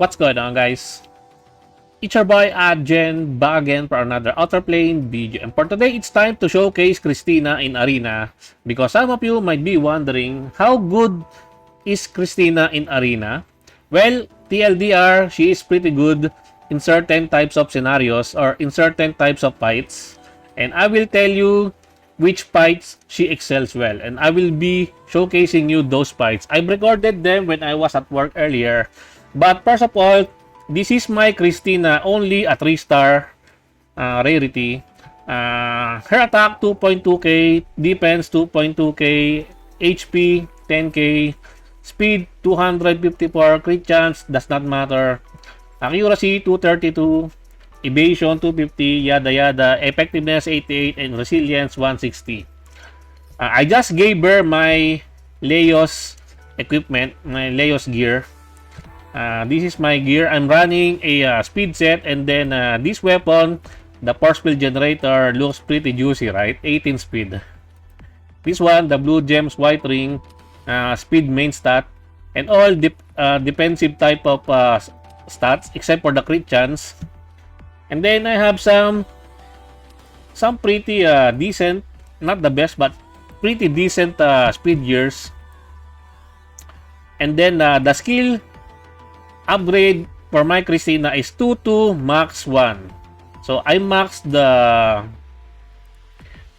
What's going on, guys? It's your boy Adjen back again for another Outerplane video. And for today, it's time to showcase Christina in Arena. Because some of you might be wondering, how good is Christina in Arena? Well, TLDR, she is pretty good in certain types of scenarios or in certain types of fights. And I will tell you which fights she excels well. And I will be showcasing you those fights. I've recorded them when I was at work earlier. But first of all, this is my Christina, only a 3-star rarity. Her attack 2.2k, defense 2.2k, HP 10k, speed 254, crit chance does not matter, accuracy 232, evasion 250, yada yada, effectiveness 88, and resilience 160. I just gave her my Leos equipment, my Leos gear. This is my gear. I'm running a speed set, and then this weapon, the force field generator, looks pretty juicy, right? 18 speed. This one, the blue gems white ring, speed main stat, and all defensive type of stats except for the crit chance. And then I have some pretty decent, not the best, but pretty decent speed gears. And then the skill upgrade for my Christina is 2 to max 1. So I maxed the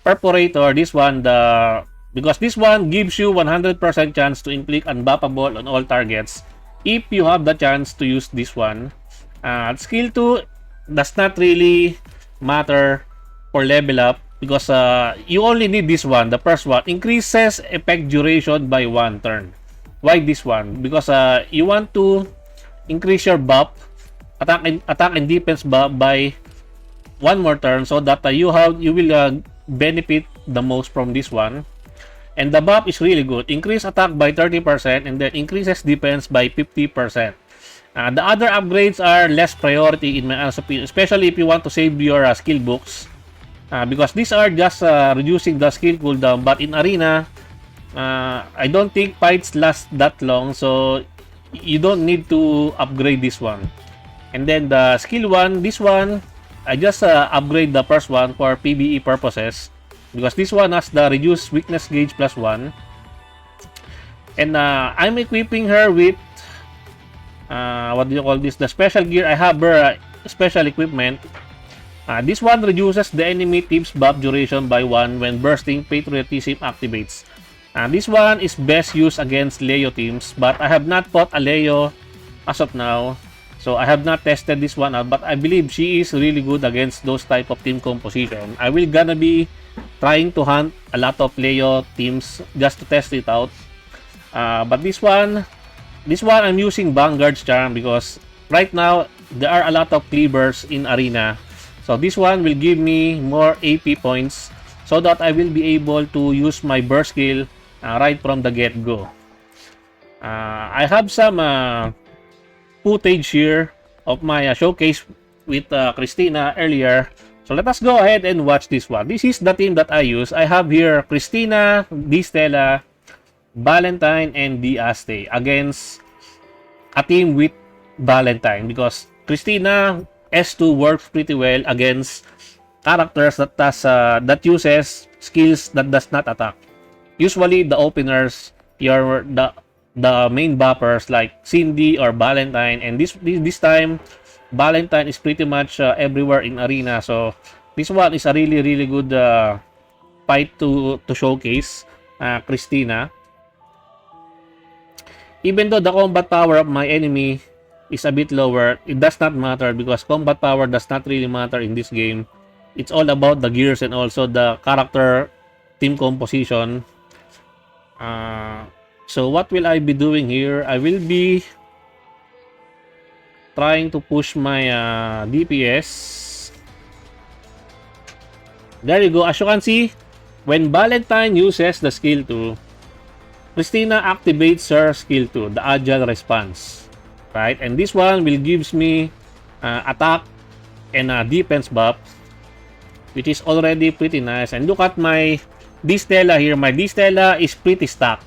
perforator, this one, because this one gives you 100% chance to inflict unbuffable on all targets if you have the chance to use this one. Skill 2 does not really matter for level up because you only need this one. The first one increases effect duration by 1 turn. Why this one? Because you want to increase your buff, attack and defense buff by 1 more turn, so that you will benefit the most from this one. And the buff is really good. Increase attack by 30% and then increases defense by 50%. The other upgrades are less priority in my opinion, especially if you want to save your skill books, because these are just reducing the skill cooldown. But in Arena, I don't think fights last that long, so you don't need to upgrade this one. And then the skill 1, this one, I just upgrade the first one for PvE purposes because this one has the reduced weakness gauge +1. And I'm equipping her with what do you call this, the special gear. I have her special equipment. This one reduces the enemy team's buff duration by 1 when bursting patriotism activates. This one is best used against Leo teams, but I have not fought a Leo as of now, so I have not tested this one out, but I believe she is really good against those type of team composition. I will gonna be trying to hunt a lot of Leo teams just to test it out. But this one I'm using Vanguard's charm because right now there are a lot of cleavers in Arena, so this one will give me more AP points so that I will be able to use my burst skill right from the get-go. I have some footage here of my showcase with Christina earlier. So let us go ahead and watch this one. This is the team that I use. I have here Christina, Stella, Valentine, and Aste against a team with Valentine because Christina S2 works pretty well against characters that uses skills that does not attack. Usually the openers, the main buffers like Cindy or Valentine, and this time Valentine is pretty much everywhere in Arena, so this one is a really good fight to showcase Christina. Even though the combat power of my enemy is a bit lower, it does not matter because combat power does not really matter in this game. It's all about the gears and also the character team composition. So what will I be doing here? I will be trying to push my DPS. There you go. As you can see, when Valentine uses the skill 2, Christina activates her skill 2, the agile response, right? And this one will gives me attack and defense buff, which is already pretty nice. And look at my Stella here. My Stella is pretty stacked.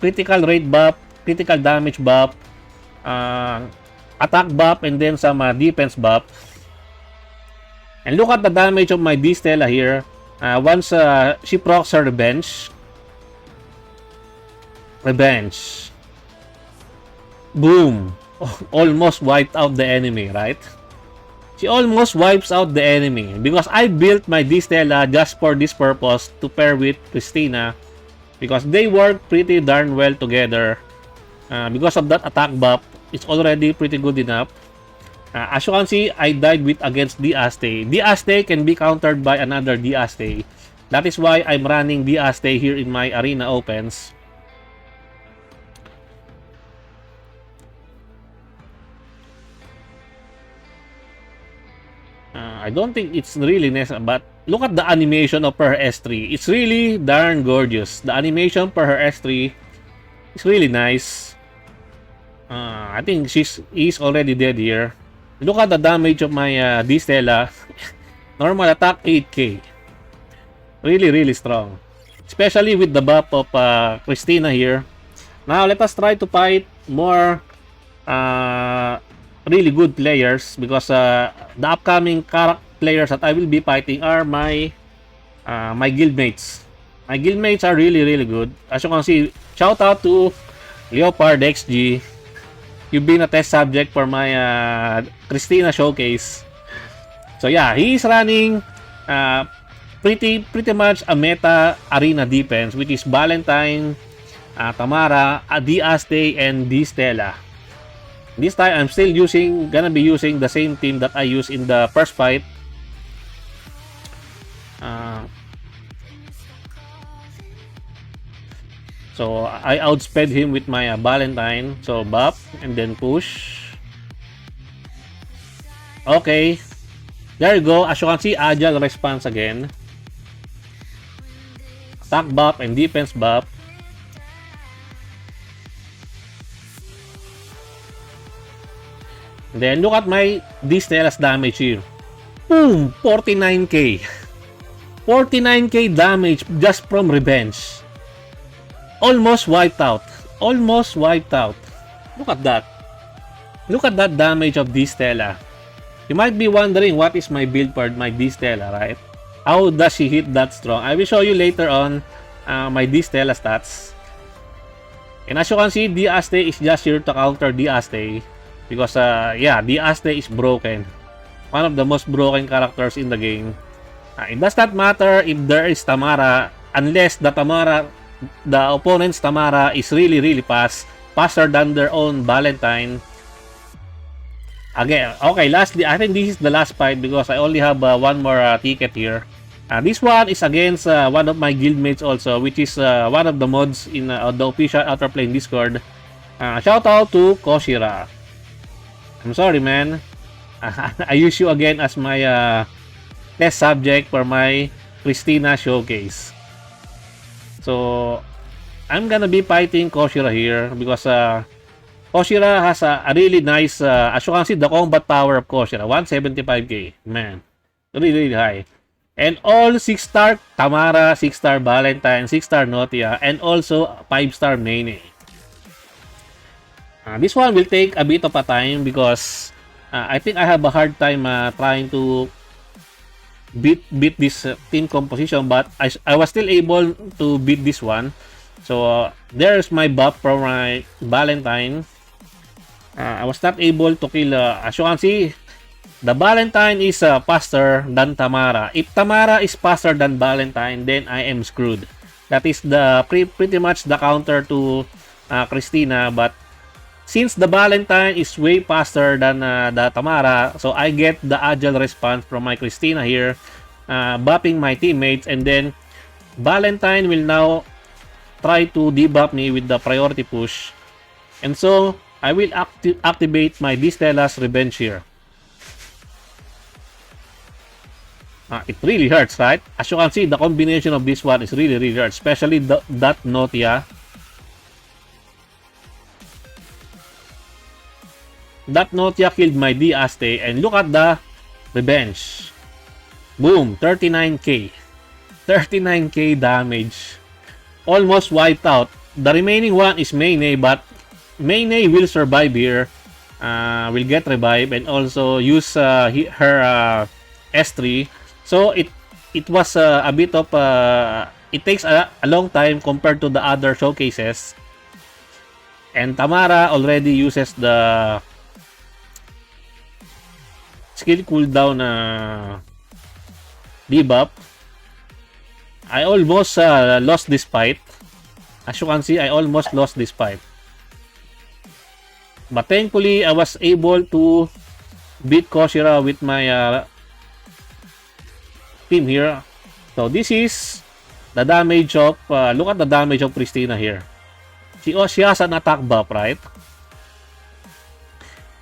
Critical rate buff, critical damage buff, attack buff and then some defense buff. And look at the damage of my D-Stella here. Once she procs her revenge. Boom. Almost wiped out the enemy, right? She almost wipes out the enemy. Because I built my D-Stella just for this purpose to pair with Christina. Because they work pretty darn well together. Because of that attack buff, it's already pretty good enough. As you can see, I died with against Diaste. Diaste can be countered by another Diaste. That is why I'm running Diaste here in my arena opens. I don't think it's really necessary, but look at the animation of her S3. It's really darn gorgeous. The animation for her S3 is really nice. I think she's already dead here. Look at the damage of my D-Stella. Normal attack 8k. Really strong. Especially with the buff of Christina here. Now let us try to fight more really good players, because the upcoming players that I will be fighting are my guildmates. My guildmates are really good. As you can see, shout out to Leopard XG. You've been a test subject for my Christina Showcase. So yeah, he is running pretty much a meta arena defense, which is Valentine, Tamara, Diaste, and D-Stella. This time I'm still gonna be using the same team that I used in the first fight. So I outsped him with my Valentine. So buff and then push. Okay. There you go. As you can see, agile response again. Attack buff and defense buff. And then look at my D-Stella's damage here. Boom! 49k. 49k damage just from revenge. Almost wiped out. Almost wiped out. Look at that. Look at that damage of D-Stella. You might be wondering what is my build for my D-Stella, right? How does she hit that strong? I will show you later on my D-Stella stats. And as you can see, Diaste is just here to counter Diaste. Because, yeah, Diaste is broken. One of the most broken characters in the game. It does not matter if there is Tamara, unless the opponent's Tamara is really fast, faster than their own Valentine. Again, okay, lastly, I think this is the last fight because I only have one more ticket here. This one is against one of my guildmates also, which is one of the mods in the official Outerplane Discord. Shout out to Koshira. I'm sorry, man. I use you again as my test subject for my Christina Showcase. So, I'm gonna be fighting Koshira here because Koshira has a really nice, as you can see, the combat power of Koshira, 175k. Man, really high. And all 6-star Tamara, 6-star Valentine, 6-star Notia, and also 5-star Nene. This one will take a bit of a time because I think I have a hard time trying to beat this team composition, but I was still able to beat this one. So there's my buff from my Valentine. I was not able to kill, as you can see, the Valentine is faster than Tamara. If Tamara is faster than Valentine, then I am screwed. That is the pretty much the counter to Christina, but since the Valentine is way faster than the Tamara, so I get the agile response from my Christina here, buffing my teammates, and then Valentine will now try to debuff me with the priority push. And so, I will activate my D-Stella's revenge here. It really hurts, right? As you can see, the combination of this one is really hurts, especially that Notia. That Notia killed my Diaste, and look at the revenge. Boom, 39k. 39k damage. Almost wiped out. The remaining one is Mayne, but Mayne will survive here. will get revive and also use her S3. So it was a bit of it takes a long time compared to the other showcases. And Tamara already uses the skill cooldown debuff. I almost lost this fight. As you can see, I almost lost this fight. But thankfully, I was able to beat Koshira with my team here. So this is the damage of, look at the damage of Christina here. She has an attack buff, right?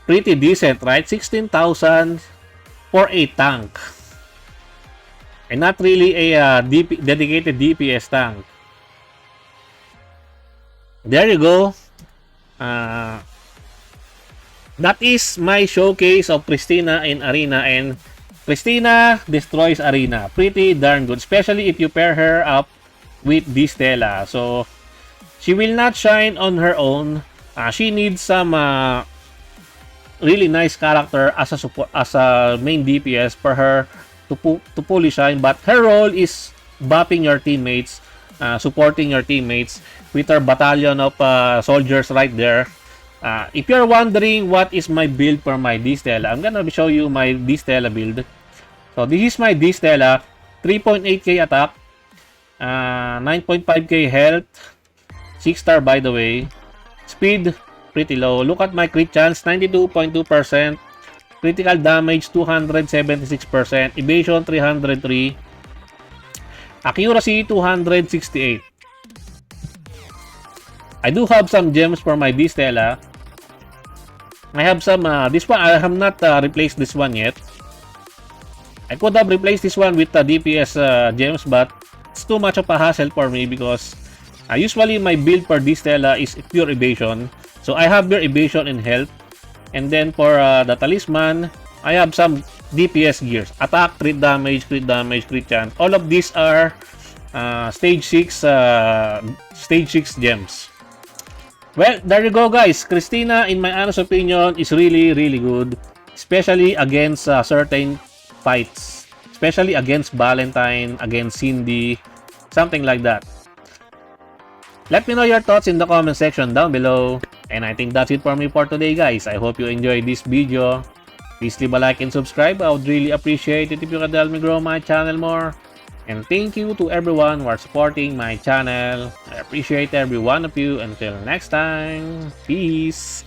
Pretty decent, right? 16,000 for a tank. And not really a dedicated DPS tank. There you go. That is my showcase of Christina in Arena. And Christina destroys Arena. Pretty darn good. Especially if you pair her up with this Stella. So, she will not shine on her own. She needs some really nice character as a support, as a main DPS for her to fully shine. But her role is buffing your teammates, supporting your teammates with her battalion of soldiers right there. If you're wondering what is my build for my D-Stella, I'm gonna show you my D-Stella build. So this is my D-Stella, 3.8k attack, 9.5k health, 6 star by the way, speed pretty low. Look at my crit chance, 92.2%, critical damage 276%, evasion 303, accuracy 268. I do have some gems for my D-Stella. I have some, this one, I have not replaced this one yet. I could have replaced this one with DPS gems, but it's too much of a hassle for me because usually my build for D-Stella is pure evasion. So I have pure evasion and health. And then for the talisman, I have some DPS gears. Attack, crit damage, crit chance. All of these are stage 6 gems. Well, there you go guys. Christina, in my honest opinion, is really good. Especially against certain fights. Especially against Valentine, against Cindy, something like that. Let me know your thoughts in the comment section down below. And I think that's it for me for today guys. I hope you enjoyed this video. Please leave a like and subscribe. I would really appreciate it if you could help me grow my channel more. And thank you to everyone who are supporting my channel. I appreciate every one of you. Until next time, peace.